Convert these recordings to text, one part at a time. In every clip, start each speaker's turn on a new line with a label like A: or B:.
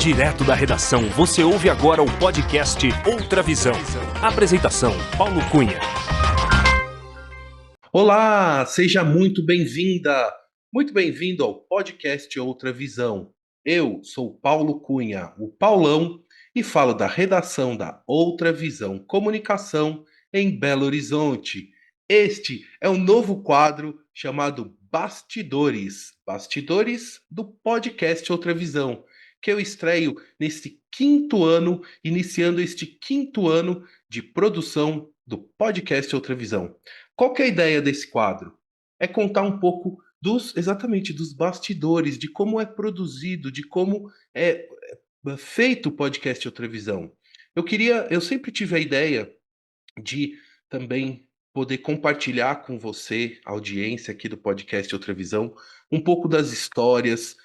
A: Direto da redação, você ouve agora o podcast Outra Visão. Apresentação, Paulo Cunha.
B: Olá, seja muito bem-vinda, muito bem-vindo ao podcast Outra Visão. Eu sou Paulo Cunha, o Paulão, e falo da redação da Outra Visão Comunicação em Belo Horizonte. Este é um novo quadro chamado Bastidores, Bastidores do podcast Outra Visão, que eu estreio neste quinto ano, iniciando este quinto ano de produção do podcast Outra Visão. Qual que é a ideia desse quadro? É contar um pouco exatamente dos bastidores, de como é produzido, de como é feito o podcast Outra Visão. Eu sempre tive a ideia de também poder compartilhar com você, a audiência aqui do podcast Outra Visão, um pouco das histórias,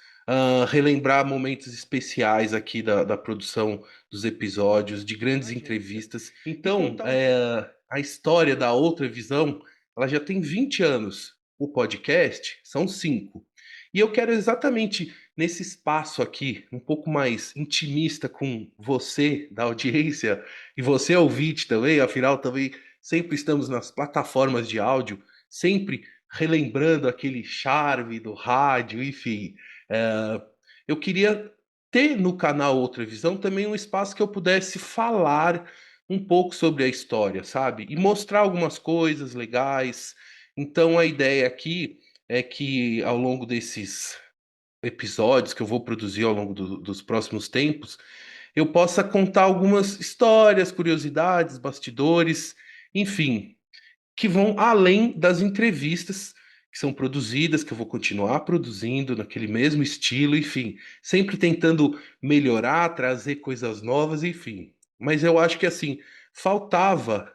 B: relembrar momentos especiais aqui da produção dos episódios, de grandes entrevistas. Então, a história da Outra Visão, ela já tem 20 anos. O podcast são 5. E eu quero exatamente nesse espaço aqui, um pouco mais intimista com você, da audiência, e você ouvinte também, afinal também sempre estamos nas plataformas de áudio, sempre relembrando aquele charme do rádio, enfim. Eu queria ter no canal Outra Visão também um espaço que eu pudesse falar um pouco sobre a história, sabe? E mostrar algumas coisas legais. Então a ideia aqui é que ao longo desses episódios que eu vou produzir ao longo dos próximos tempos, eu possa contar algumas histórias, curiosidades, bastidores, enfim, que vão além das entrevistas que são produzidas, que eu vou continuar produzindo naquele mesmo estilo, enfim, sempre tentando melhorar, trazer coisas novas, enfim. Mas eu acho que assim, faltava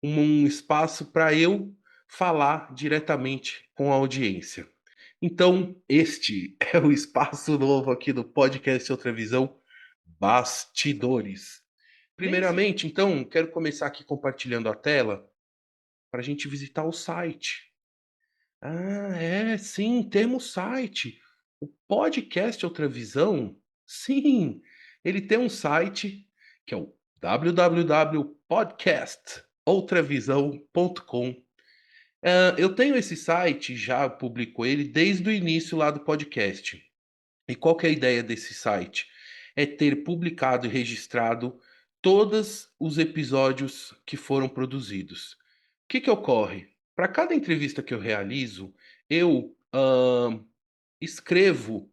B: um espaço para eu falar diretamente com a audiência. Então, este é o espaço novo aqui do podcast Outra Visão, Bastidores. Primeiramente, então, quero começar aqui compartilhando a tela para a gente visitar o site. Sim, temos site. O podcast Outra Visão, sim, ele tem um site que é o www.podcastoutravisão.com. Eu tenho esse site, já publico ele desde o início lá do podcast. E qual que é a ideia desse site? É ter publicado e registrado todos os episódios que foram produzidos. O que que ocorre? Para cada entrevista que eu realizo, eu escrevo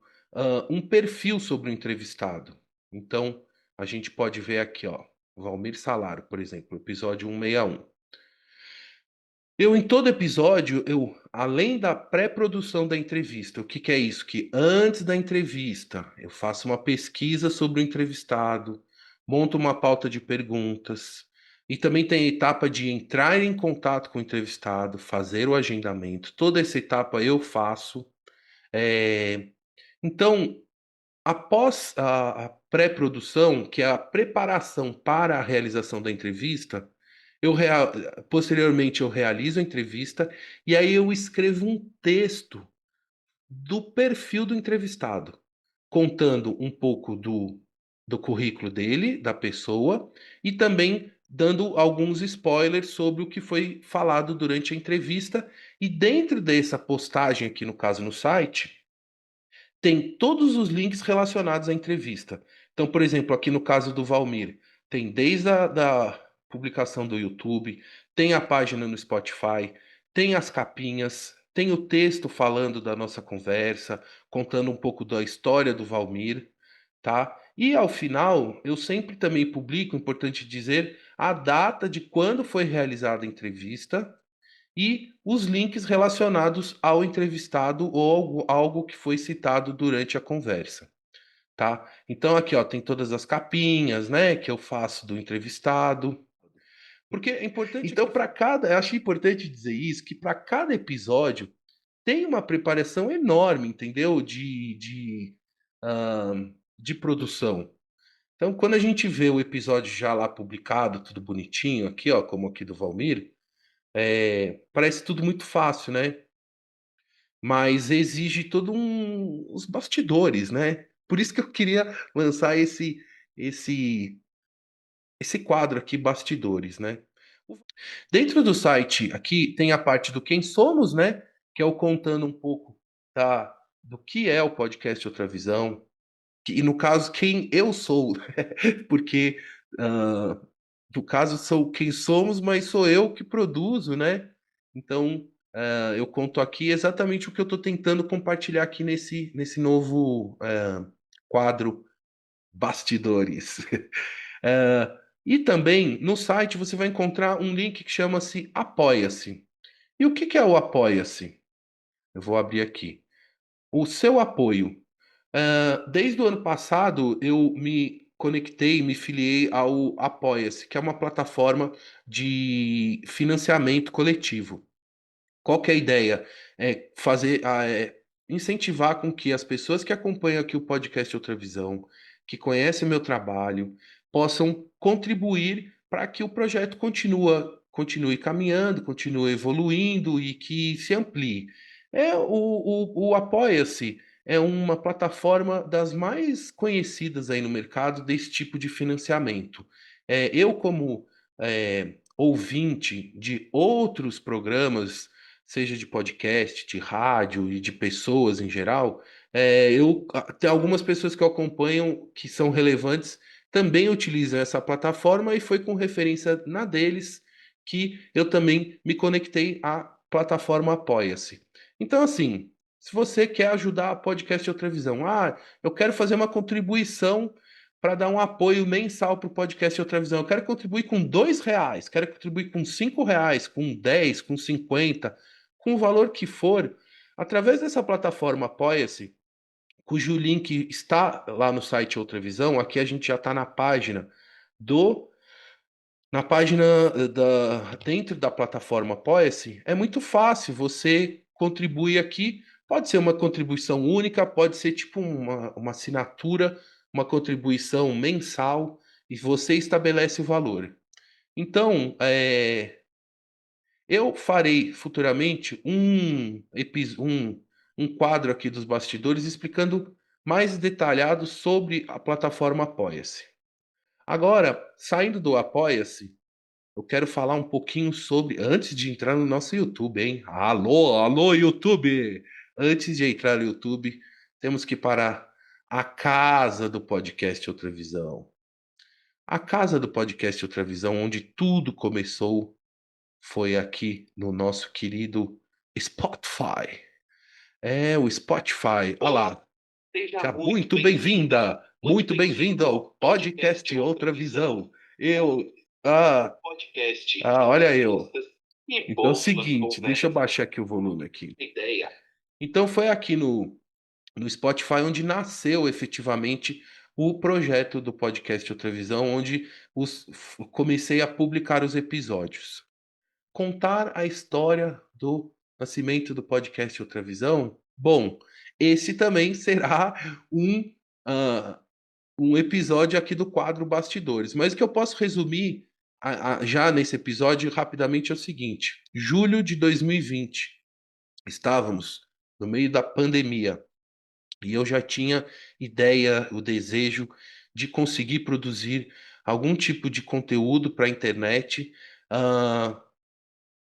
B: um perfil sobre o entrevistado. Então, a gente pode ver aqui, ó, Valmir Salaro, por exemplo, episódio 161. Em todo episódio, além da pré-produção da entrevista, o que que é isso? Que antes da entrevista, eu faço uma pesquisa sobre o entrevistado, monto uma pauta de perguntas, e também tem a etapa de entrar em contato com o entrevistado, fazer o agendamento. Toda essa etapa eu faço. Eh, então, após a pré-produção, que é a preparação para a realização da entrevista, eu rea posteriormente eu realizo a entrevista, e aí eu escrevo um texto do perfil do entrevistado, contando um pouco do currículo dele, da pessoa, e também dando alguns spoilers sobre o que foi falado durante a entrevista. E dentro dessa postagem aqui, no caso no site, tem todos os links relacionados à entrevista. Então, por exemplo, aqui no caso do Valmir, tem desde a da publicação do YouTube, tem a página no Spotify, tem as capinhas, tem o texto falando da nossa conversa, contando um pouco da história do Valmir, tá? E ao final, eu sempre também publico, importante dizer, a data de quando foi realizada a entrevista e os links relacionados ao entrevistado ou algo que foi citado durante a conversa, tá? Então aqui, ó, tem todas as capinhas, né, que eu faço do entrevistado. Porque é importante. Então, para cada, eu acho importante dizer isso, que para cada episódio tem uma preparação enorme, entendeu? De produção. Então, quando a gente vê o episódio já lá publicado, tudo bonitinho, aqui, ó, como aqui do Valmir, parece tudo muito fácil, né? Mas exige todo os bastidores, né? Por isso que eu queria lançar esse esse quadro aqui, Bastidores, né? Dentro do site aqui tem a parte do Quem Somos, né? Que é o contando um pouco do que é o podcast Outra Visão, e no caso, quem eu sou, porque ah, no caso sou quem somos, mas sou eu que produzo, né? Então, eu conto aqui exatamente o que eu estou tentando compartilhar aqui nesse novo quadro Bastidores. E também no site você vai encontrar um link que chama-se Apoia-se. E o que que é o Apoia-se? Eu vou abrir aqui. O seu apoio. Desde o ano passado, eu me conectei, me filiei ao Apoia-se, que é uma plataforma de financiamento coletivo. Qual que é a ideia? É fazer, incentivar com que as pessoas que acompanham aqui o podcast Outra Visão, que conhecem meu trabalho, possam contribuir para que o projeto continue caminhando, continue evoluindo e que se amplie. O Apoia-se é uma plataforma das mais conhecidas aí no mercado desse tipo de financiamento. Eu, como ouvinte de outros programas, seja de podcast, de rádio e de pessoas em geral, tem algumas pessoas que eu acompanho que são relevantes também utilizam essa plataforma e foi com referência na deles que eu também me conectei à plataforma Apoia-se. Então, assim, se você quer ajudar a Podcast Outra Visão, eu quero fazer uma contribuição para dar um apoio mensal para o podcast Outra Visão. Eu quero contribuir com R$ 2, quero contribuir com R$ 5, com 10, com 50, com o valor que for, através dessa plataforma Apoia-se, cujo link está lá no site Outra Visão. Aqui a gente já está do na página dentro da plataforma Apoia-se. É muito fácil você contribuir aqui. Pode ser uma contribuição única, pode ser tipo uma assinatura, uma contribuição mensal, e você estabelece o valor. Então, eu farei futuramente um quadro aqui dos bastidores explicando mais detalhado sobre a plataforma Apoia-se. Agora, saindo do Apoia-se, eu quero falar um pouquinho sobre, antes de entrar no nosso YouTube, hein? Alô, alô, YouTube! Antes de entrar no YouTube, temos que ir para a casa do podcast Outra Visão. A casa do podcast Outra Visão, onde tudo começou, foi aqui no nosso querido Spotify. O Spotify. Olha lá. Seja muito bem-vinda, muito bem-vindo ao podcast Outra Visão. Eu. Olha eu. Então é o seguinte, deixa eu baixar aqui o volume aqui. Então foi aqui no Spotify onde nasceu efetivamente o projeto do podcast Outra Visão, onde comecei a publicar os episódios. Contar a história do nascimento do podcast Outra Visão? Bom, esse também será ah, um episódio aqui do quadro Bastidores. Mas o que eu posso resumir já nesse episódio rapidamente é o seguinte: julho de 2020, estávamos no meio da pandemia e eu já tinha ideia, o desejo de conseguir produzir algum tipo de conteúdo para a internet, ah,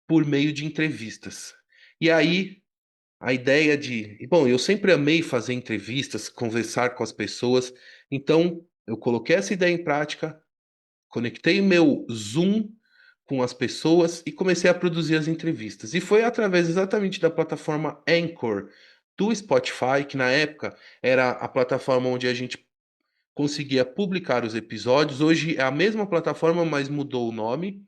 B: por meio de entrevistas. E aí a ideia bom, eu sempre amei fazer entrevistas, conversar com as pessoas, então eu coloquei essa ideia em prática, conectei o meu Zoom com as pessoas e comecei a produzir as entrevistas. E foi através exatamente da plataforma Anchor do Spotify, que na época era a plataforma onde a gente conseguia publicar os episódios. Hoje é a mesma plataforma, mas mudou o nome.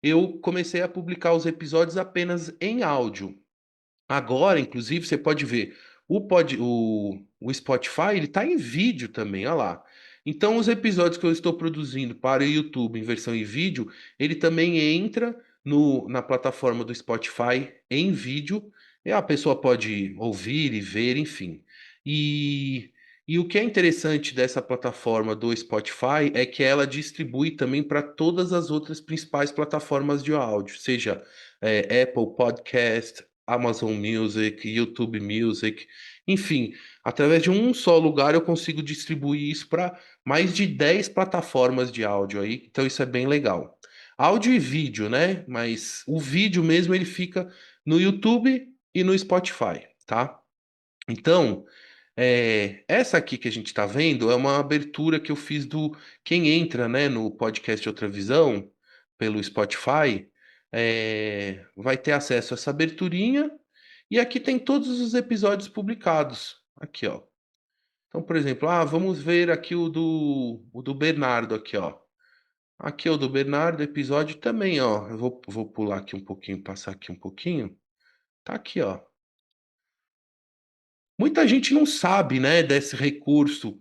B: Eu comecei a publicar os episódios apenas em áudio. Agora, inclusive, você pode ver o Spotify, ele está em vídeo também, olha lá. Então, os episódios que eu estou produzindo para o YouTube em versão em vídeo, ele também entra na plataforma do Spotify em vídeo, e a pessoa pode ouvir e ver, enfim. E, e o que é interessante dessa plataforma do Spotify é que ela distribui também para todas as outras principais plataformas de áudio, seja Apple Podcast, Amazon Music, YouTube Music. Enfim, através de um só lugar eu consigo distribuir isso para mais de 10 plataformas de áudio aí, então isso é bem legal. Áudio e vídeo, né? Mas o vídeo mesmo ele fica no YouTube e no Spotify, tá? Então, essa aqui que a gente está vendo é uma abertura que eu fiz do quem entra, né, no podcast Outra Visão pelo Spotify, vai ter acesso a essa aberturinha e aqui tem todos os episódios publicados. Aqui, ó. Então, por exemplo, vamos ver aqui o do Bernardo aqui, ó. Aqui é o do Bernardo, episódio também, ó. Eu vou pular aqui um pouquinho, passar aqui um pouquinho. Tá aqui, ó. Muita gente não sabe, né, desse recurso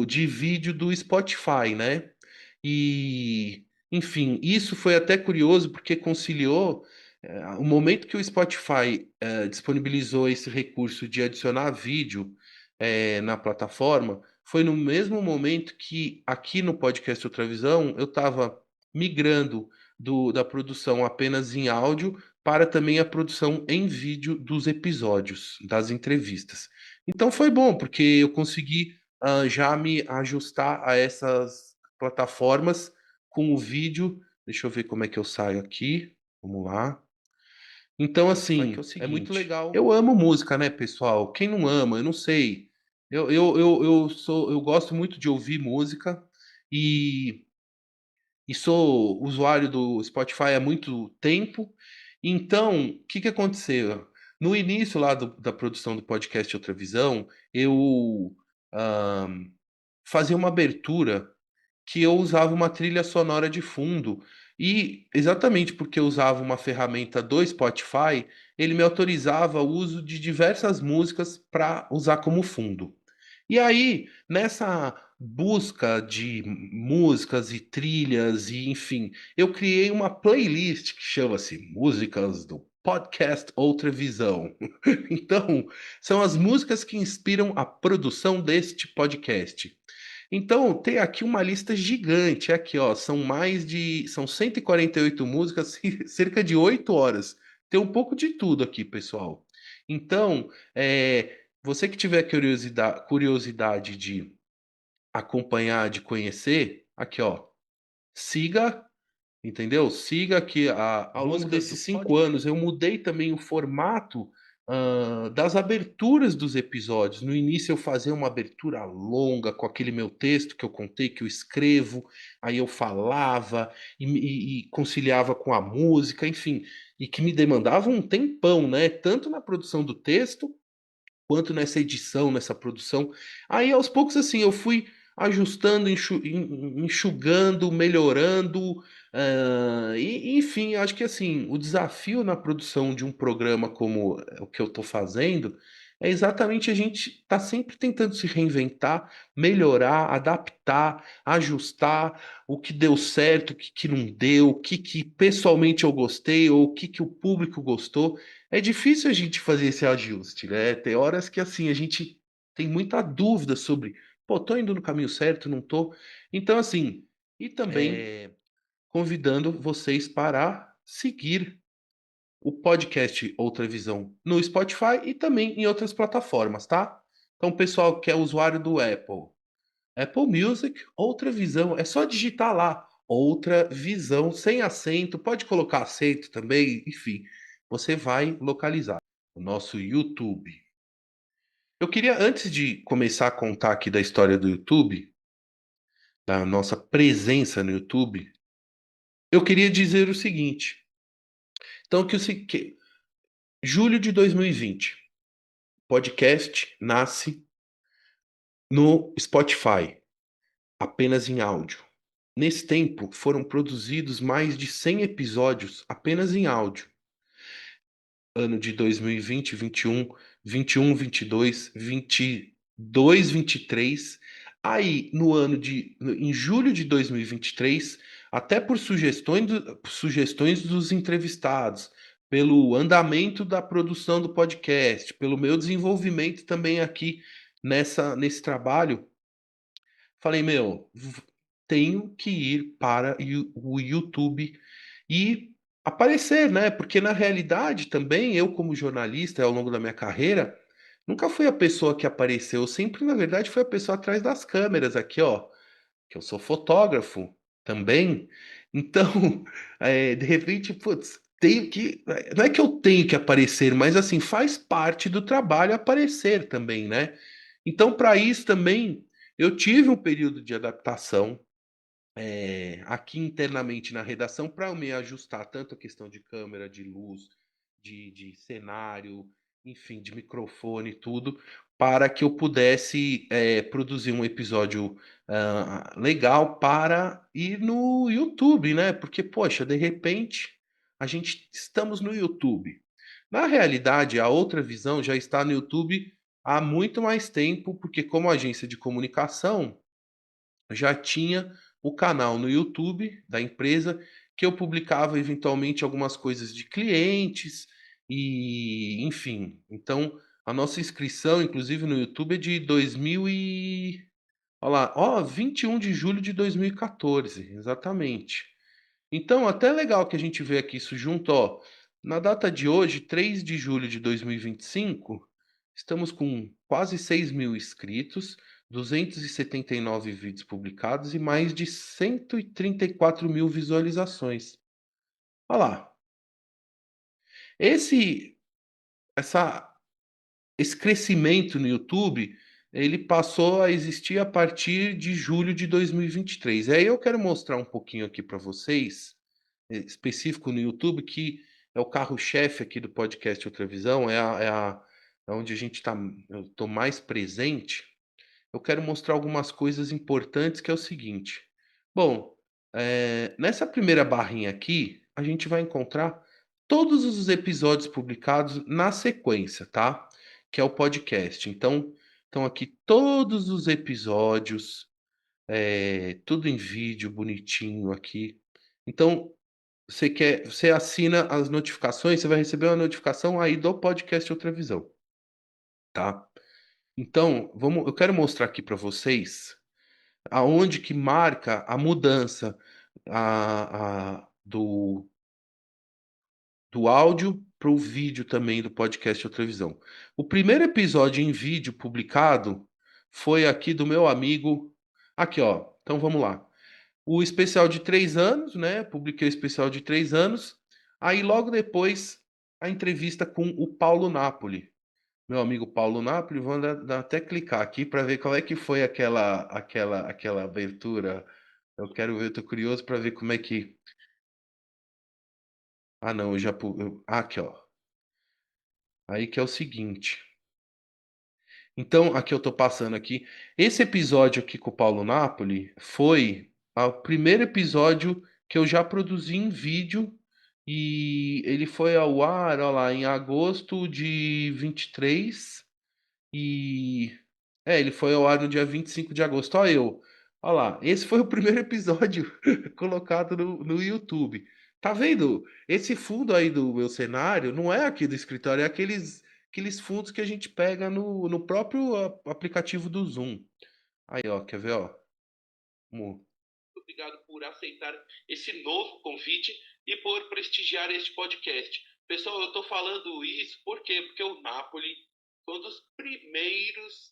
B: de vídeo do Spotify, né? E, enfim, isso foi até curioso porque conciliou o momento que o Spotify disponibilizou esse recurso de adicionar vídeo na plataforma, foi no mesmo momento que aqui no podcast Outra Visão eu estava migrando da produção apenas em áudio para também a produção em vídeo dos episódios, das entrevistas. Então foi bom, porque eu consegui já me ajustar a essas plataformas com o vídeo. Deixa eu ver como é que eu saio aqui. Vamos lá. Então, assim, é muito legal. Eu amo música, né, pessoal? Quem não ama? Eu não sei. Eu gosto muito de ouvir música e sou usuário do Spotify há muito tempo. Então, o que que aconteceu? No início lá da produção do podcast Outra Visão, eu ahn, fazia uma abertura que eu usava uma trilha sonora de fundo. E exatamente porque eu usava uma ferramenta do Spotify, ele me autorizava o uso de diversas músicas para usar como fundo. E aí, nessa busca de músicas e trilhas, e enfim, eu criei uma playlist que chama-se Músicas do Podcast Outra Visão. Então, são as músicas que inspiram a produção deste podcast. Então, tem aqui uma lista gigante. Aqui, ó, são 148 músicas, cerca de 8 horas. Tem um pouco de tudo aqui, pessoal. Então, você que tiver curiosidade de acompanhar, de conhecer, aqui, ó, siga. Entendeu? Siga aqui ao longo desses 5 anos. Eu mudei também o formato das aberturas dos episódios. No início eu fazia uma abertura longa com aquele meu texto que eu contei, que eu escrevo, aí eu falava e conciliava com a música, enfim, e que me demandava um tempão, né? Tanto na produção do texto quanto nessa edição, nessa produção. Aí aos poucos assim eu fui ajustando, enxugando, melhorando, enfim, acho que assim o desafio na produção de um programa como o que eu estou fazendo é exatamente a gente estar sempre tentando se reinventar, melhorar, adaptar, ajustar o que deu certo, o que não deu, o que pessoalmente eu gostei ou o que o público gostou. É difícil a gente fazer esse ajuste, né? Tem horas que assim a gente tem muita dúvida sobre, pô, tô indo no caminho certo, não tô. Então, assim, e também convidando vocês para seguir o podcast Outra Visão no Spotify e também em outras plataformas, tá? Então, pessoal que é usuário do Apple Music, Outra Visão, é só digitar lá, Outra Visão, sem acento, pode colocar acento também, enfim, você vai localizar o nosso YouTube. Eu queria, antes de começar a contar aqui da história do YouTube, da nossa presença no YouTube, eu queria dizer o seguinte. Então, julho de 2020, podcast nasce no Spotify, apenas em áudio. Nesse tempo, foram produzidos mais de 100 episódios apenas em áudio. Ano de 2020, 21, 22, 22, 23. Aí, em julho de 2023, até por sugestões dos entrevistados, pelo andamento da produção do podcast, pelo meu desenvolvimento também aqui nesse trabalho, falei, meu, tenho que ir para o YouTube e aparecer, né? Porque na realidade também eu como jornalista ao longo da minha carreira nunca fui a pessoa que apareceu, eu sempre, na verdade, fui a pessoa atrás das câmeras aqui, ó, que eu sou fotógrafo também. Então, de repente, putz, tenho que não é que eu tenho que aparecer, mas, assim, faz parte do trabalho aparecer também, né. Então, para isso também, eu tive um período de adaptação, aqui internamente na redação para eu me ajustar tanto a questão de câmera, de luz, de cenário, enfim, de microfone e tudo, para que eu pudesse, produzir um episódio, legal para ir no YouTube, né, porque, poxa, de repente, a gente estamos no YouTube. Na realidade, a Outra Visão já está no YouTube há muito mais tempo, porque como agência de comunicação, já tinha o canal no YouTube da empresa, que eu publicava eventualmente algumas coisas de clientes e, enfim. Então, a nossa inscrição, inclusive no YouTube, é de 2000 e olha lá, ó, 21 de julho de 2014, exatamente. Então, até é legal que a gente vê aqui isso junto, ó. Na data de hoje, 3 de julho de 2025, estamos com quase 6.000 inscritos, 279 vídeos publicados e mais de 134.000 visualizações. Olha lá. Esse, essa, esse crescimento no YouTube, ele passou a existir a partir de julho de 2023. E aí eu quero mostrar um pouquinho aqui para vocês específico no YouTube, que é o carro-chefe aqui do podcast Outra Visão, é onde a gente está, eu estou mais presente. Eu quero mostrar algumas coisas importantes, que é o seguinte. Bom, nessa primeira barrinha aqui, a gente vai encontrar todos os episódios publicados na sequência, tá? Que é o podcast. Então, estão aqui todos os episódios, tudo em vídeo, bonitinho aqui. Então, você assina as notificações, você vai receber uma notificação aí do podcast Outra Visão, tá. Então, eu quero mostrar aqui para vocês aonde que marca a mudança, do áudio para o vídeo também do podcast Outra Visão. O primeiro episódio em vídeo publicado foi aqui do meu amigo aqui, ó, então vamos lá. O especial de 3 anos, né, publiquei o especial de 3 anos, aí logo depois a entrevista com o Paulo Napoli. Meu amigo Paulo Napoli, vou dar até clicar aqui para ver qual é que foi aquela abertura. Eu quero ver, eu tô curioso para ver como é que não, eu já aqui, ó. Aí que é o seguinte, então, aqui eu tô passando aqui. Esse episódio aqui com o Paulo Napoli foi o primeiro episódio que eu já produzi em vídeo e ele foi ao ar, ó lá, em agosto de 23 e ele foi ao ar no dia 25 de agosto. Ó eu. Ó lá, esse foi o primeiro episódio colocado no YouTube. Tá vendo? Esse fundo aí do meu cenário não é aqui do escritório, é aqueles fundos que a gente pega no próprio aplicativo do Zoom. Aí, ó, quer ver, ó? Muito obrigado por aceitar esse novo convite e por prestigiar este podcast. Pessoal, eu estou falando isso por quê? Porque o Napoli foi um dos primeiros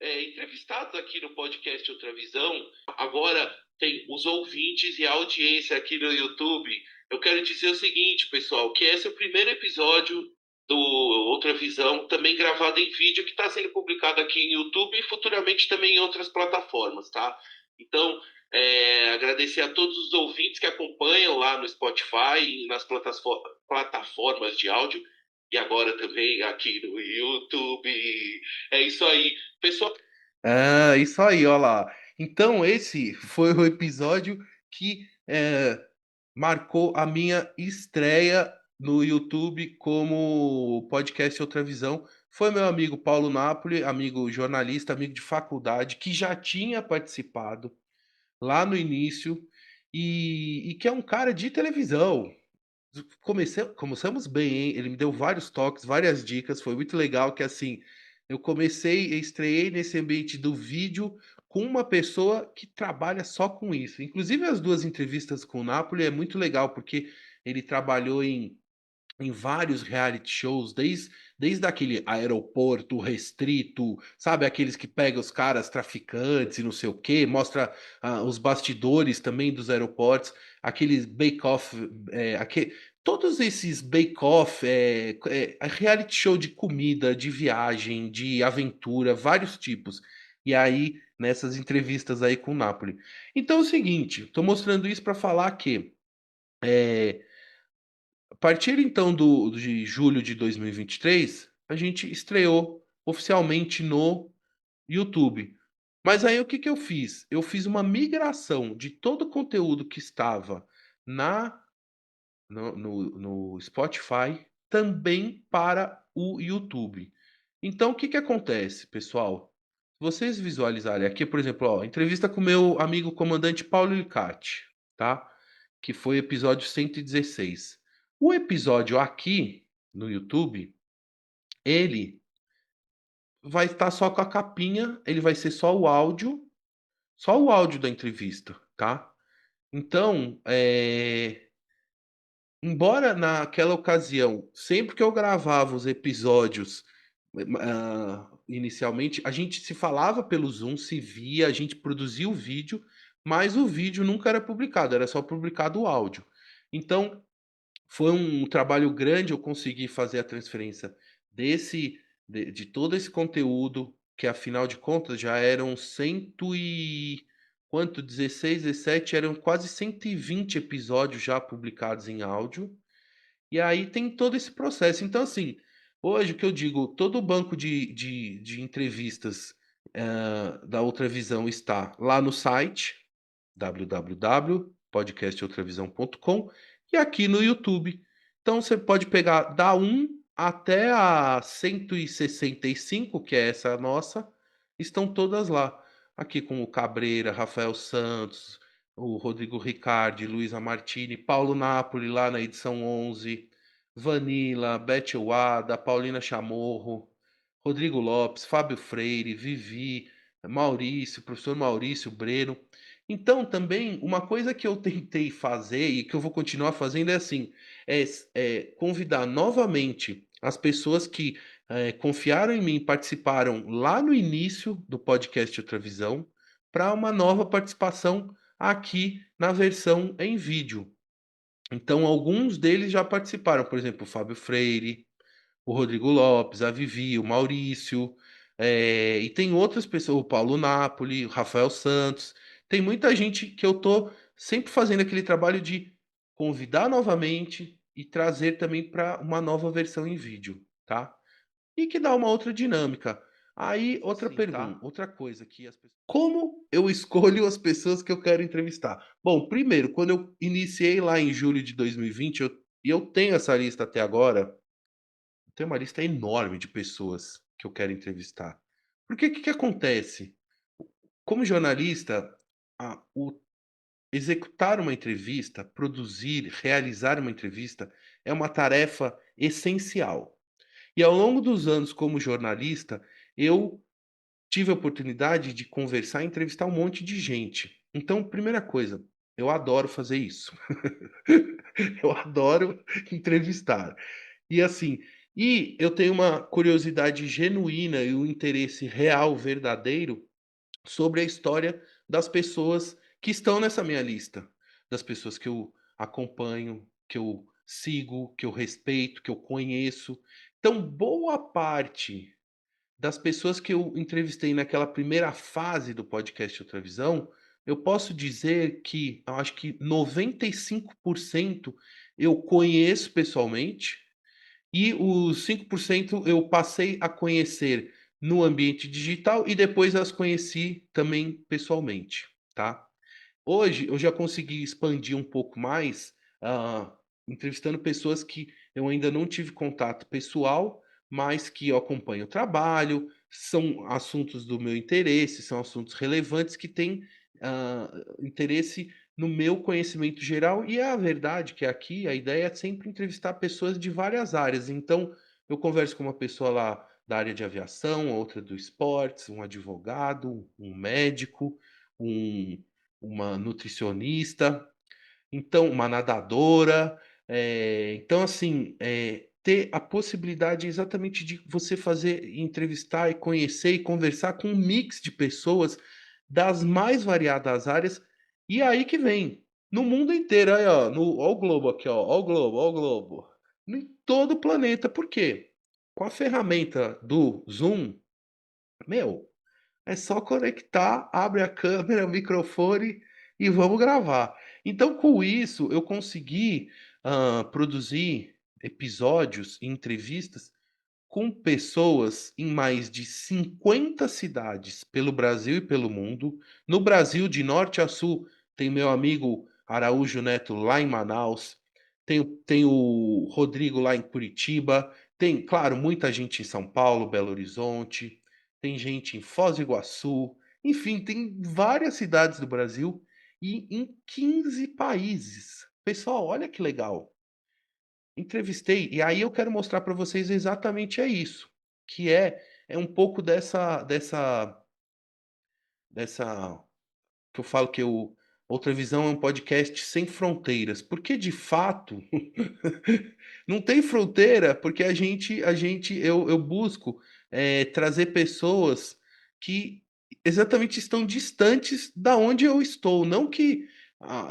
B: entrevistados aqui no podcast Outra Visão. Agora tem os ouvintes e a audiência aqui no YouTube. Eu quero dizer o seguinte, pessoal, que esse é o primeiro episódio do Outra Visão, também gravado em vídeo, que está sendo publicado aqui em YouTube e futuramente também em outras plataformas, tá? Então, agradecer a todos os ouvintes que acompanham lá no Spotify e nas plataformas de áudio e agora também aqui no YouTube. É isso aí. Pessoal. Isso aí, ó lá. Então, esse foi o episódio que marcou a minha estreia no YouTube como podcast Outra Visão. Foi meu amigo Paulo Napoli, amigo jornalista, amigo de faculdade, que já tinha participado lá no início e que é um cara de televisão. Começamos bem, hein? Ele me deu vários toques, várias dicas, foi muito legal que, assim, estreiei nesse ambiente do vídeo com uma pessoa que trabalha só com isso. Inclusive as 2 entrevistas com o Napoli é muito legal, porque ele trabalhou em em vários reality shows, desde aquele Aeroporto Restrito, sabe, aqueles que pega os caras traficantes e não sei o quê, mostra, os bastidores também dos aeroportos, aqueles Bake Off, todos esses Bake Off, reality show de comida, de viagem, de aventura, vários tipos. E aí, nessas entrevistas aí com o Napoli. Então é o seguinte, tô mostrando isso para falar que, eh a partir então de julho de 2023, a gente estreou oficialmente no YouTube. Mas aí o que que eu fiz? Eu fiz uma migração de todo o conteúdo que estava na no Spotify também para o YouTube. Então o que que acontece, pessoal? Se vocês visualizarem aqui, por exemplo, ó, entrevista com o meu amigo comandante Paulo Licati, tá? Que foi o episódio 116. O episódio aqui no YouTube, ele vai estar só com a capinha, ele vai ser só o áudio da entrevista, tá? Então, embora naquela ocasião, sempre que eu gravava os episódios, inicialmente, a gente se falava pelo Zoom, se via, a gente produzia o vídeo, mas o vídeo nunca era publicado, era só publicado o áudio. Então, foi um trabalho grande eu conseguir fazer a transferência desse de todo esse conteúdo, que afinal de contas já eram cento e quanto? 16, 17, eram quase 120 episódios já publicados em áudio, e aí tem todo esse processo. Então, assim, hoje o que eu digo, todo o banco de entrevistas, da Outra Visão está lá no site, www.podcastoutravisão.com, e aqui no YouTube. Então você pode pegar da 1 até a 165, que é essa nossa, estão todas lá. Aqui com o Cabreira, Rafael Santos, o Rodrigo Ricardi, Luísa Martini, Paulo Napoli lá na edição 11, Vanilla, Beth Wada, Paulina Chamorro, Rodrigo Lopes, Fábio Freire, Vivi, Maurício, professor Maurício Breno. Então, também, uma coisa que eu tentei fazer e que eu vou continuar fazendo é assim, convidar novamente as pessoas que confiaram em mim, participaram lá no início do podcast Outra Visão, para uma nova participação aqui na versão em vídeo. Então, alguns deles já participaram, por exemplo, o Fábio Freire, o Rodrigo Lopes, a Vivi, o Maurício, e tem outras pessoas, o Paulo Napoli, o Rafael Santos. Tem muita gente que eu tô sempre fazendo aquele trabalho de convidar novamente e trazer também para uma nova versão em vídeo, tá? E que dá uma outra dinâmica. Aí, outra pergunta, outra coisa que as pessoas. Como eu escolho as pessoas que eu quero entrevistar? Bom, primeiro, quando eu iniciei lá em julho de 2020, e eu tenho essa lista até agora, tem uma lista enorme de pessoas que eu quero entrevistar. Porque o que que acontece? Como jornalista, o executar uma entrevista, produzir, realizar uma entrevista é uma tarefa essencial. E ao longo dos anos como jornalista, eu tive a oportunidade de conversar e entrevistar um monte de gente. Então, primeira coisa, eu adoro fazer isso. Eu adoro entrevistar. E assim, eu tenho uma curiosidade genuína e um interesse real, verdadeiro, sobre a história das pessoas que estão nessa minha lista, das pessoas que eu acompanho, que eu sigo, que eu respeito, que eu conheço. Então, boa parte das pessoas que eu entrevistei naquela primeira fase do podcast Outra Visão, eu posso dizer que eu acho que 95% eu conheço pessoalmente, e os 5% eu passei a conhecer no ambiente digital e depois as conheci também pessoalmente, tá? Hoje eu já consegui expandir um pouco mais, entrevistando pessoas que eu ainda não tive contato pessoal, mas que eu acompanho o trabalho, são assuntos do meu interesse, são assuntos relevantes que têm, ah, interesse no meu conhecimento geral. E é a verdade que aqui a ideia é sempre entrevistar pessoas de várias áreas. Então, eu converso com uma pessoa lá da área de aviação, outra do esportes, um advogado, um médico, um uma nutricionista, então uma nadadora, Então, assim, ter a possibilidade exatamente de você fazer, entrevistar e conhecer e conversar com um mix de pessoas das mais variadas áreas. E aí que vem, no mundo inteiro, aí, ó, ó o globo aqui, ó o globo, ó o globo. Em todo o planeta. Por quê? Com a ferramenta do Zoom, meu, é só conectar, abre a câmera, o microfone e vamos gravar. Então, com isso, eu consegui, produzir episódios e entrevistas com pessoas em mais de 50 cidades pelo Brasil e pelo mundo. No Brasil, de norte a sul, tem meu amigo Araújo Neto lá em Manaus, tem o Rodrigo lá em Curitiba, tem, claro, muita gente em São Paulo, Belo Horizonte, tem gente em Foz do Iguaçu, enfim, tem várias cidades do Brasil e em 15 países. Pessoal, olha que legal. Entrevistei, e aí eu quero mostrar para vocês exatamente isso, que é um pouco dessa que eu falo que o Outra Visão é um podcast sem fronteiras, porque de fato não tem fronteira, porque eu busco, trazer pessoas que exatamente estão distantes da onde eu estou, não que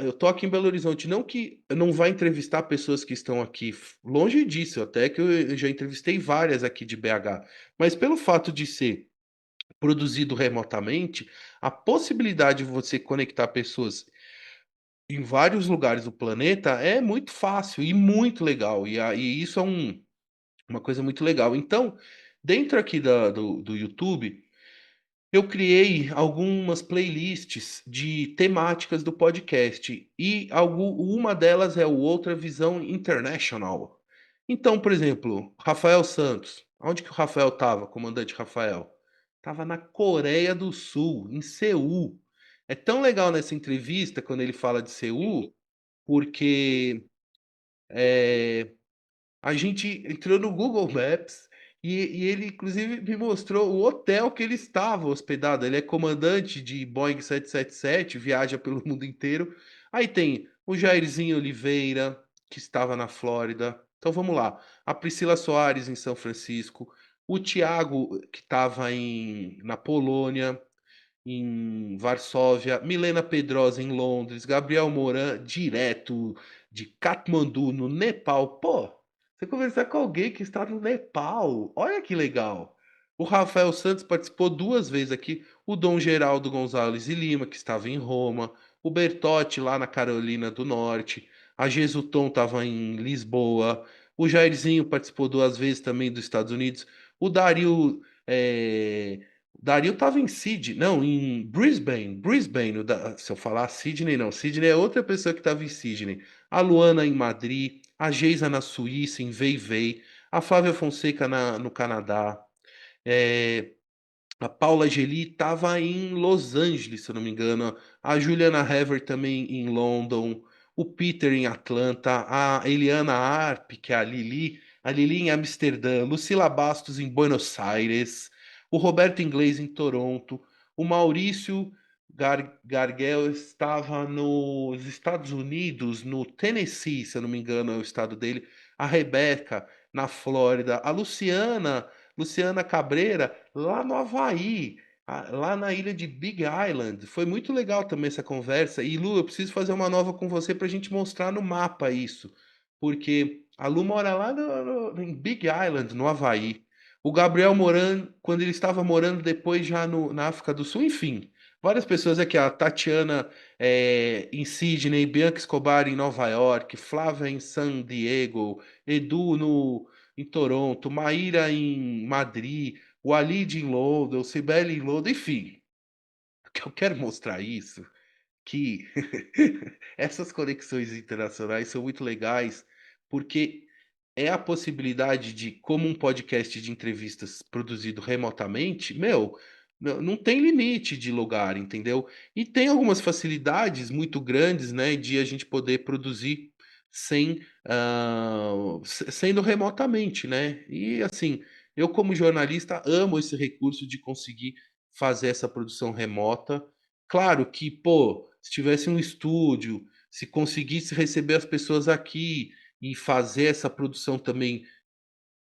B: eu tô aqui em Belo Horizonte, não que eu não vá entrevistar pessoas que estão aqui, longe disso, até que eu já entrevistei várias aqui de BH, mas pelo fato de ser produzido remotamente, a possibilidade de você conectar pessoas em vários lugares do planeta é muito fácil e muito legal. E isso é uma coisa muito legal. Então, dentro aqui do YouTube, eu criei algumas playlists de temáticas do podcast. E uma delas é o Outra Visão International. Então, por exemplo, Rafael Santos. Onde que o Rafael estava, comandante Rafael? Estava na Coreia do Sul, em Seul. É tão legal nessa entrevista, quando ele fala de Seul, porque é, a gente entrou no Google Maps e ele, inclusive, me mostrou o hotel que ele estava hospedado. Ele é comandante de Boeing 777, viaja pelo mundo inteiro. Aí tem o Jairzinho Oliveira, que estava na Flórida. Então vamos lá. A Priscila Soares em São Francisco. O Tiago, que estava na Polônia, em Varsóvia, Milena Pedrosa em Londres, Gabriel Moran direto de Katmandu, no Nepal. Pô, você conversar com alguém que está no Nepal, olha que legal. O Rafael Santos participou duas vezes aqui, o Dom Geraldo Gonzalez e Lima, que estava em Roma, o Bertotti lá na Carolina do Norte, a Jesuton estava em Lisboa, o Jairzinho participou duas vezes também dos Estados Unidos, o Dario Dario estava em Sydney, não, em Brisbane, se eu falar Sydney, não, Sydney é outra pessoa que estava em Sydney. A Luana em Madrid, a Geisa na Suíça, em Veivei, a Flávia Fonseca no Canadá, é, a Paula Geli estava em Los Angeles, se eu não me engano, a Juliana Hever também em London, o Peter em Atlanta, a Eliana Arp, que é a Lili em Amsterdã, Lucila Bastos em Buenos Aires, o Roberto Inglês em Toronto, o Maurício Gargel estava nos Estados Unidos, no Tennessee, se eu não me engano, é o estado dele, a Rebeca na Flórida, a Luciana Cabreira, lá no Havaí, lá na ilha de Big Island. Foi muito legal também essa conversa. E Lu, eu preciso fazer uma nova com você para a gente mostrar no mapa isso. Porque a Lu mora lá em Big Island, no Havaí. O Gabriel Moran, quando ele estava morando depois já na África do Sul, enfim. Várias pessoas aqui, a Tatiana em Sydney, Bianca Escobar em Nova York, Flávia em San Diego, Edu em Toronto, Maíra em Madrid, o Walid em Londres, o Cibele em Londres, enfim. O que eu quero mostrar isso, que essas conexões internacionais são muito legais, porque é a possibilidade de, como um podcast de entrevistas produzido remotamente, meu, não tem limite de lugar, entendeu? E tem algumas facilidades muito grandes, né, de a gente poder produzir sendo remotamente, né? E assim, eu como jornalista amo esse recurso de conseguir fazer essa produção remota. Claro que, pô, se tivesse um estúdio, se conseguisse receber as pessoas aqui, e fazer essa produção também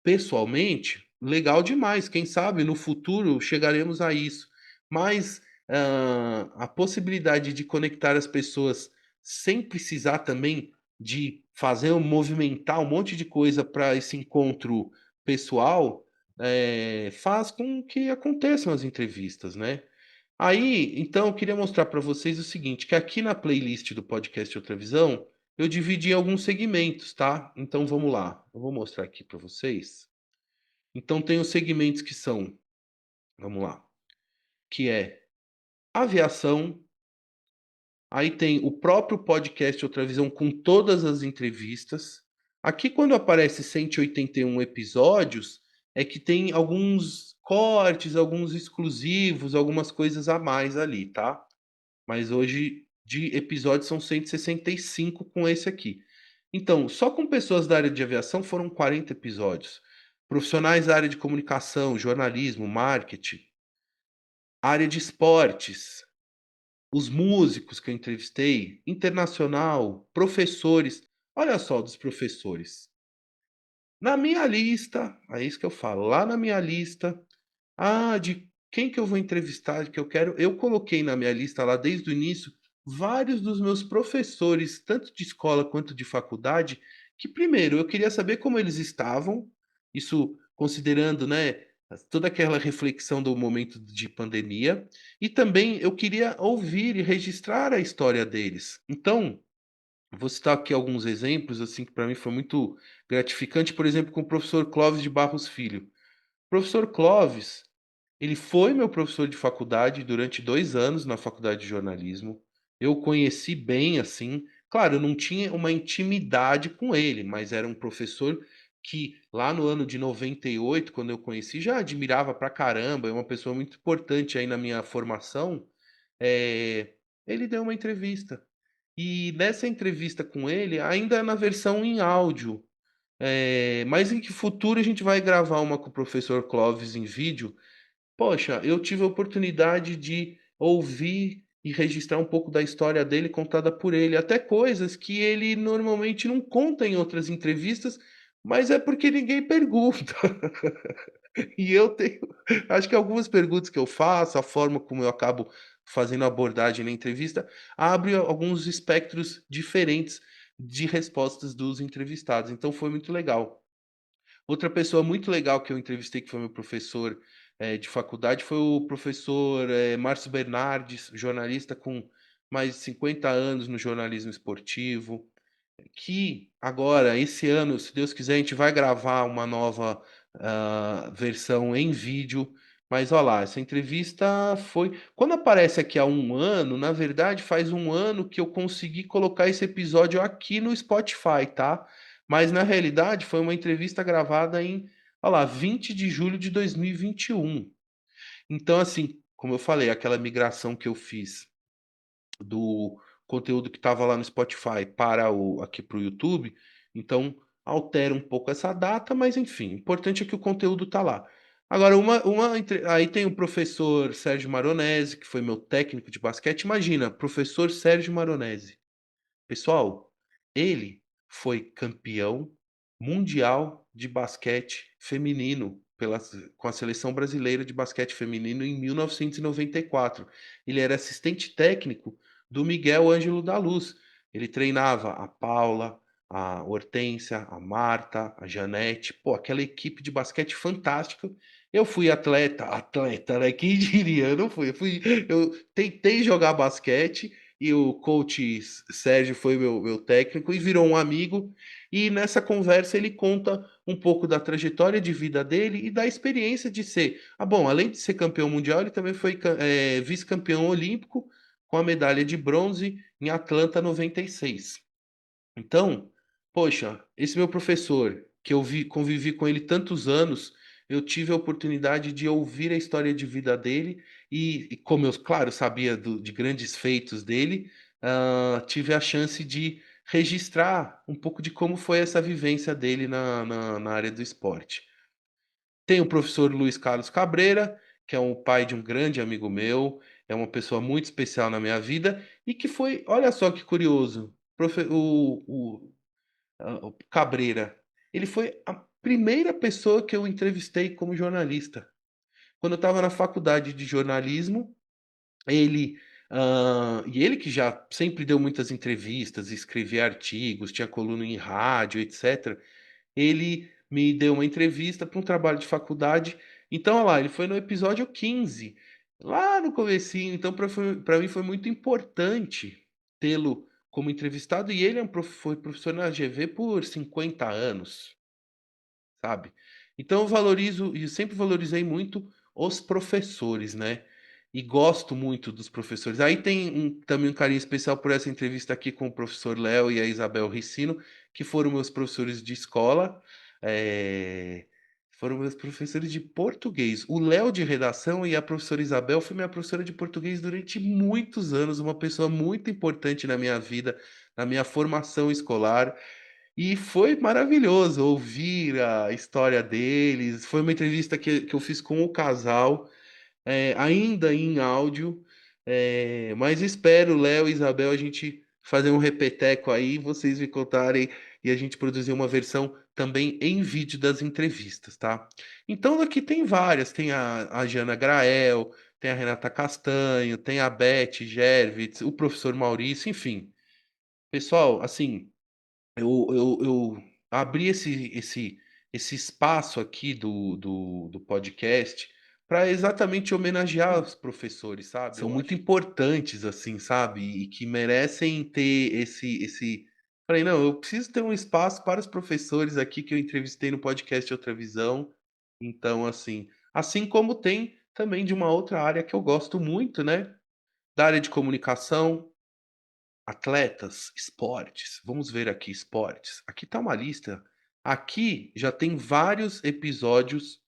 B: pessoalmente, legal demais. Quem sabe no futuro chegaremos a isso. Mas a possibilidade de conectar as pessoas sem precisar também de fazer movimentar um monte de coisa para esse encontro pessoal, faz com que aconteçam as entrevistas, né? Aí, então, eu queria mostrar para vocês o seguinte, que aqui na playlist do podcast Outra Visão, eu dividi em alguns segmentos, tá? Então vamos lá. Eu vou mostrar aqui para vocês. Então tem os segmentos que são, vamos lá, que é aviação, aí tem o próprio podcast Outra Visão com todas as entrevistas. Aqui quando aparece 181 episódios, é que tem alguns cortes, alguns exclusivos, algumas coisas a mais ali, tá? Mas hoje de episódios são 165 com esse aqui. Então, só com pessoas da área de aviação foram 40 episódios. Profissionais da área de comunicação, jornalismo, marketing, área de esportes, os músicos que eu entrevistei, internacional, professores. Olha só dos professores. Na minha lista, é isso que eu falo, lá na minha lista, de quem que eu vou entrevistar, que eu quero, eu coloquei na minha lista lá desde o início vários dos meus professores, tanto de escola quanto de faculdade, que primeiro eu queria saber como eles estavam, isso considerando, né, toda aquela reflexão do momento de pandemia, e também eu queria ouvir e registrar a história deles. Então, vou citar aqui alguns exemplos, assim, que para mim foi muito gratificante, por exemplo, com o professor Clóvis de Barros Filho. O professor Clóvis, ele foi meu professor de faculdade durante 2 anos na faculdade de jornalismo. Eu o conheci bem, assim. Claro, eu não tinha uma intimidade com ele, mas era um professor que lá no ano de 98, quando eu conheci, já admirava pra caramba, é uma pessoa muito importante aí na minha formação. Ele deu uma entrevista. E nessa entrevista com ele, ainda na versão em áudio, mas em que futuro a gente vai gravar uma com o professor Clóvis em vídeo. Poxa, eu tive a oportunidade de ouvir e registrar um pouco da história dele contada por ele, até coisas que ele normalmente não conta em outras entrevistas, mas é porque ninguém pergunta. E eu tenho, acho que algumas perguntas que eu faço, a forma como eu acabo fazendo a abordagem na entrevista, abre alguns espectros diferentes de respostas dos entrevistados. Então foi muito legal. Outra pessoa muito legal que eu entrevistei, que foi meu professor, de faculdade, foi o professor, Márcio Bernardes, jornalista com mais de 50 anos no jornalismo esportivo, que agora, esse ano, se Deus quiser, a gente vai gravar uma nova, versão em vídeo. Mas olha lá, essa entrevista foi quando aparece aqui há 1 ano, na verdade faz 1 ano que eu consegui colocar esse episódio aqui no Spotify, tá. Mas na realidade foi uma entrevista gravada em, olha lá, 20 de julho de 2021. Então assim, como eu falei, aquela migração que eu fiz do conteúdo que estava lá no Spotify para o aqui para o YouTube, então altera um pouco essa data, mas enfim, o importante é que o conteúdo está lá. Agora aí tem o professor Sérgio Maronese, que foi meu técnico de basquete, imagina, professor Sérgio Maronese. Pessoal, ele foi campeão mundial de basquete feminino com a seleção brasileira de basquete feminino em 1994. Ele era assistente técnico do Miguel Ângelo da Luz. Ele treinava a Paula, a Hortência, a Marta, a Janete, pô, aquela equipe de basquete fantástica. Eu fui atleta, né? Quem diria? Eu não fui, eu tentei jogar basquete e o coach Sérgio foi meu técnico e virou um amigo. E nessa conversa ele conta um pouco da trajetória de vida dele e da experiência de ser. Bom, além de ser campeão mundial, ele também foi vice-campeão olímpico com a medalha de bronze em Atlanta 96. Então, poxa, esse meu professor, que convivi com ele tantos anos, eu tive a oportunidade de ouvir a história de vida dele e como eu, claro, sabia de grandes feitos dele, tive a chance de registrar um pouco de como foi essa vivência dele na área do esporte. Tem o professor Luiz Carlos Cabreira, que é o pai de um grande amigo meu, é uma pessoa muito especial na minha vida e que foi, olha só que curioso, o Cabreira. Ele foi a primeira pessoa que eu entrevistei como jornalista. Quando eu estava na faculdade de jornalismo, ele, e ele que já sempre deu muitas entrevistas, escrevia artigos, tinha coluna em rádio, etc. Ele me deu uma entrevista para um trabalho de faculdade. Então, olha lá, ele foi no episódio 15, lá no comecinho. Então, para mim foi muito importante tê-lo como entrevistado. E ele foi professor na GV por 50 anos, sabe? Então eu valorizo e sempre valorizei muito os professores, né? E gosto muito dos professores. Aí tem também um carinho especial por essa entrevista aqui com o professor Léo e a Isabel Ricino, que foram meus professores de escola, foram meus professores de português. O Léo de redação e a professora Isabel foi minha professora de português durante muitos anos, uma pessoa muito importante na minha vida, na minha formação escolar. E foi maravilhoso ouvir a história deles. Foi uma entrevista que eu fiz com o casal, ainda em áudio, mas espero, Léo e Isabel, a gente fazer um repeteco aí, vocês me contarem e a gente produzir uma versão também em vídeo das entrevistas, tá? Então aqui tem várias, tem a Jana Grael, tem a Renata Castanho, tem a Beth Gervitz, o professor Maurício, enfim. Pessoal, assim. Eu abri esse espaço aqui do podcast para exatamente homenagear os professores, sabe? São muito importantes, assim, sabe? E que merecem ter esse. Falei, não, eu preciso ter um espaço para os professores aqui que eu entrevistei no podcast Outra Visão. Então, assim como tem também de uma outra área que eu gosto muito, né? Da área de comunicação. Atletas, esportes. Vamos ver aqui esportes. Aqui está uma lista. Aqui já tem vários episódios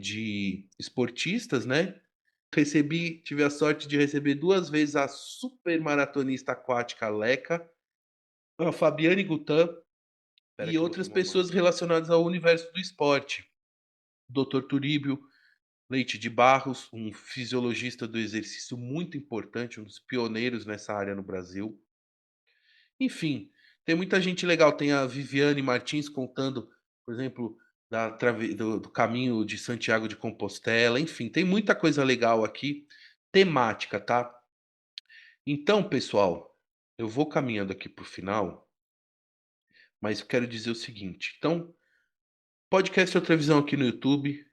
B: de esportistas, né? Tive a sorte de receber duas vezes a super maratonista aquática Leca, a Fabiane Gutan e outras pessoas relacionadas ao universo do esporte. Dr. Turíbio Leite de Barros, um fisiologista do exercício muito importante, um dos pioneiros nessa área no Brasil. Enfim, tem muita gente legal. Tem a Viviane Martins contando, por exemplo, do caminho de Santiago de Compostela. Enfim, tem muita coisa legal aqui, temática, tá? Então, pessoal, eu vou caminhando aqui para o final, mas eu quero dizer o seguinte. Então, podcast Outra Visão aqui no YouTube.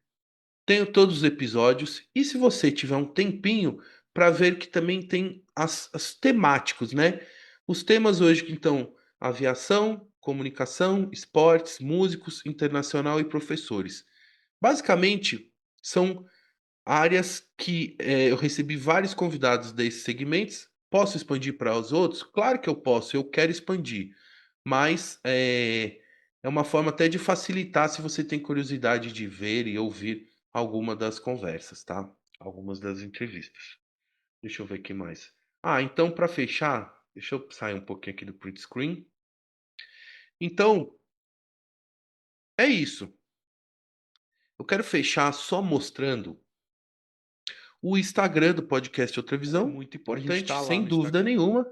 B: Tenho todos os episódios. E se você tiver um tempinho para ver que também tem as temáticos, né? Os temas hoje, então, aviação, comunicação, esportes, músicos, internacional e professores. Basicamente, são áreas que eu recebi vários convidados desses segmentos. Posso expandir para os outros? Claro que eu posso, eu quero expandir. Mas é uma forma até de facilitar se você tem curiosidade de ver e ouvir alguma das conversas, tá? Algumas das entrevistas. Deixa eu ver aqui mais. Ah, então para fechar, deixa eu sair um pouquinho aqui do print screen. Então, é isso. Eu quero fechar só mostrando o Instagram do podcast Outra Visão, muito importante, sem dúvida nenhuma.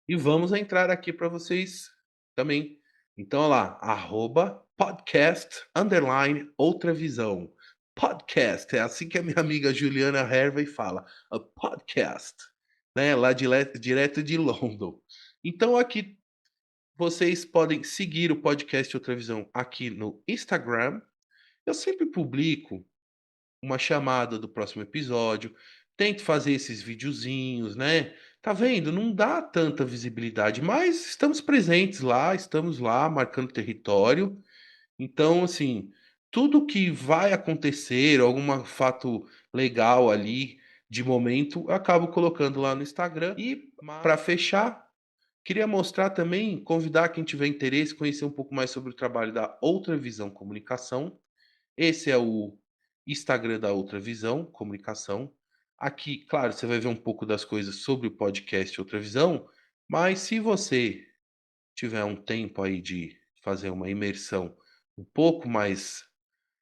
B: E vamos entrar aqui para vocês também. Então, olha lá, @podcast Outra Visão. Podcast, é assim que a minha amiga Juliana Hervey fala, a podcast, né? Lá direto de London. Então, aqui vocês podem seguir o podcast Outra Visão aqui no Instagram. Eu sempre publico uma chamada do próximo episódio. Tento fazer esses videozinhos, né? Tá vendo? Não dá tanta visibilidade, mas estamos lá marcando território. Então, assim, tudo que vai acontecer, algum fato legal ali de momento, eu acabo colocando lá no Instagram. E para fechar, queria mostrar também, convidar quem tiver interesse, conhecer um pouco mais sobre o trabalho da Outra Visão Comunicação. Esse é o Instagram da Outra Visão Comunicação. Aqui, claro, você vai ver um pouco das coisas sobre o podcast Outra Visão, mas se você tiver um tempo aí de fazer uma imersão um pouco mais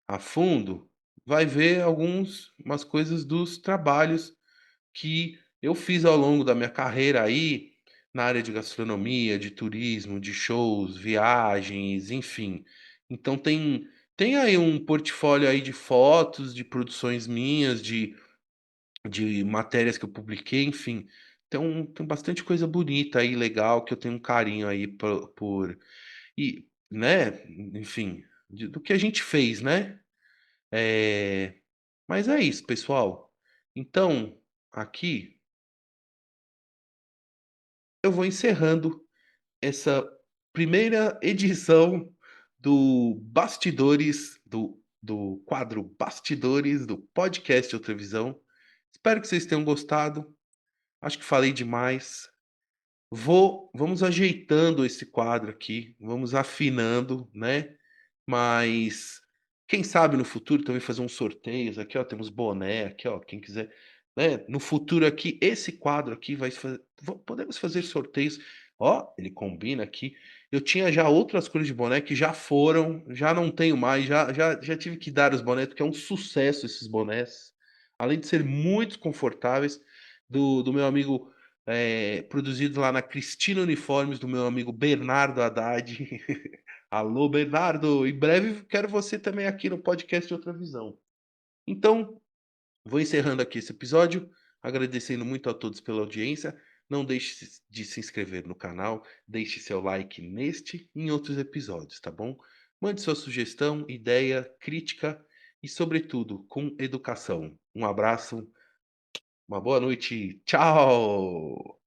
B: a fundo, vai ver umas coisas dos trabalhos que eu fiz ao longo da minha carreira aí. na área de gastronomia, de turismo, de shows, viagens, enfim. Então tem aí um portfólio aí de fotos, de produções minhas, de matérias que eu publiquei, enfim. Tem bastante coisa bonita aí, legal, que eu tenho um carinho aí e, né, enfim, do que a gente fez, né? É, mas é isso, pessoal. Então, aqui eu vou encerrando essa primeira edição do Bastidores, do quadro Bastidores do podcast Outra Visão. Espero que vocês tenham gostado. Acho que falei demais. Vamos ajeitando esse quadro aqui, vamos afinando, né? Mas quem sabe no futuro também fazer uns sorteios. Aqui, ó, temos boné, aqui, ó, quem quiser, né? No futuro aqui, esse quadro aqui vai fazer, podemos fazer sorteios. Ó, ele combina aqui. Eu tinha já outras cores de boné que já foram, já não tenho mais, já tive que dar os bonés, porque é um sucesso esses bonés. Além de ser muito confortáveis, do meu amigo produzido lá na Cristina Uniformes, do meu amigo Bernardo Haddad. Alô, Bernardo! Em breve quero você também aqui no podcast Outra Visão. Então, vou encerrando aqui esse episódio, agradecendo muito a todos pela audiência. Não deixe de se inscrever no canal, deixe seu like neste e em outros episódios, tá bom? Mande sua sugestão, ideia, crítica e, sobretudo, com educação. Um abraço, uma boa noite, tchau!